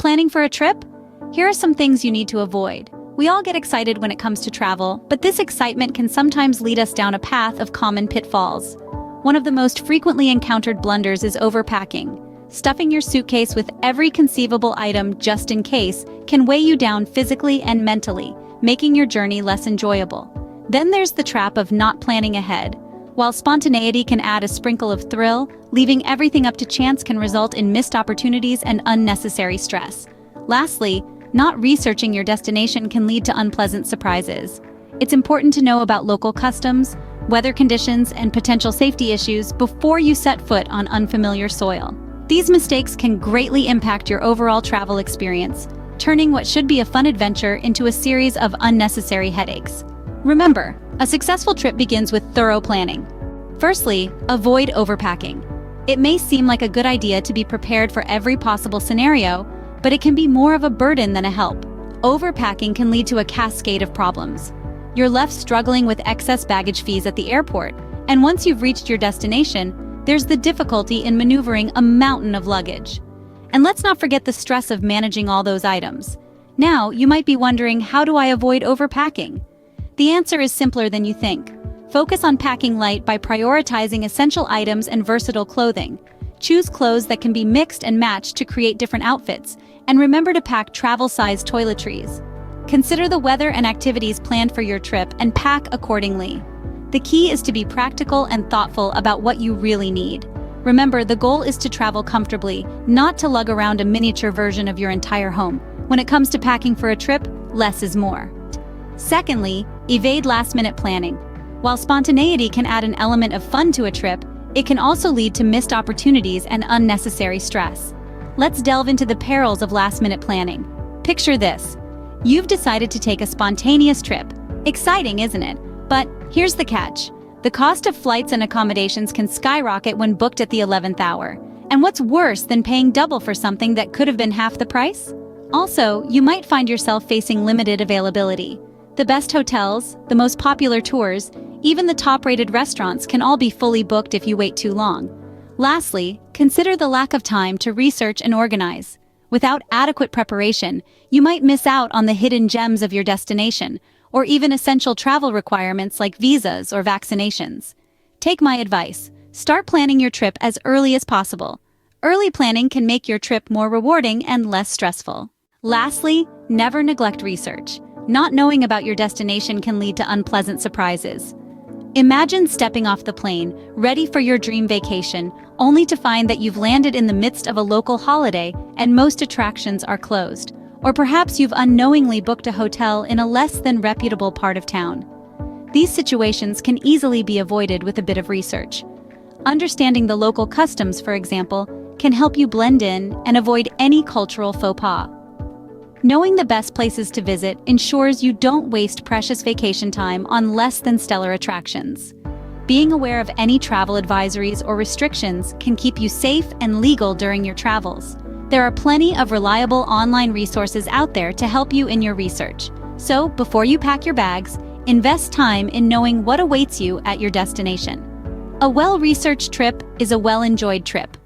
Planning for a trip? Here are some things you need to avoid. We all get excited when it comes to travel, but this excitement can sometimes lead us down a path of common pitfalls. One of the most frequently encountered blunders is overpacking. Stuffing your suitcase with every conceivable item just in case can weigh you down physically and mentally, making your journey less enjoyable. Then there's the trap of not planning ahead. While spontaneity can add a sprinkle of thrill, leaving everything up to chance can result in missed opportunities and unnecessary stress. Lastly, not researching your destination can lead to unpleasant surprises. It's important to know about local customs, weather conditions, and potential safety issues before you set foot on unfamiliar soil. These mistakes can greatly impact your overall travel experience, turning what should be a fun adventure into a series of unnecessary headaches. Remember, a successful trip begins with thorough planning. Firstly, avoid overpacking. It may seem like a good idea to be prepared for every possible scenario, but it can be more of a burden than a help. Overpacking can lead to a cascade of problems. You're left struggling with excess baggage fees at the airport, and once you've reached your destination, there's the difficulty in maneuvering a mountain of luggage. And let's not forget the stress of managing all those items. Now, you might be wondering, how do I avoid overpacking? The answer is simpler than you think. Focus on packing light by prioritizing essential items and versatile clothing. Choose clothes that can be mixed and matched to create different outfits, and remember to pack travel-sized toiletries. Consider the weather and activities planned for your trip and pack accordingly. The key is to be practical and thoughtful about what you really need. Remember, the goal is to travel comfortably, not to lug around a miniature version of your entire home. When it comes to packing for a trip, less is more. Secondly, evade last-minute planning. While spontaneity can add an element of fun to a trip, it can also lead to missed opportunities and unnecessary stress. Let's delve into the perils of last-minute planning. Picture this. You've decided to take a spontaneous trip. Exciting, isn't it? But here's the catch. The cost of flights and accommodations can skyrocket when booked at the 11th hour. And what's worse than paying double for something that could have been half the price? Also, you might find yourself facing limited availability. The best hotels, the most popular tours, even the top-rated restaurants can all be fully booked if you wait too long. Lastly, consider the lack of time to research and organize. Without adequate preparation, you might miss out on the hidden gems of your destination, or even essential travel requirements like visas or vaccinations. Take my advice. Start planning your trip as early as possible. Early planning can make your trip more rewarding and less stressful. Lastly, never neglect research. Not knowing about your destination can lead to unpleasant surprises. Imagine stepping off the plane, ready for your dream vacation, only to find that you've landed in the midst of a local holiday and most attractions are closed. Or perhaps you've unknowingly booked a hotel in a less than reputable part of town. These situations can easily be avoided with a bit of research. Understanding the local customs, for example, can help you blend in and avoid any cultural faux pas. Knowing the best places to visit ensures you don't waste precious vacation time on less than stellar attractions. Being aware of any travel advisories or restrictions can keep you safe and legal during your travels. There are plenty of reliable online resources out there to help you in your research. So, before you pack your bags, invest time in knowing what awaits you at your destination. A well-researched trip is a well-enjoyed trip.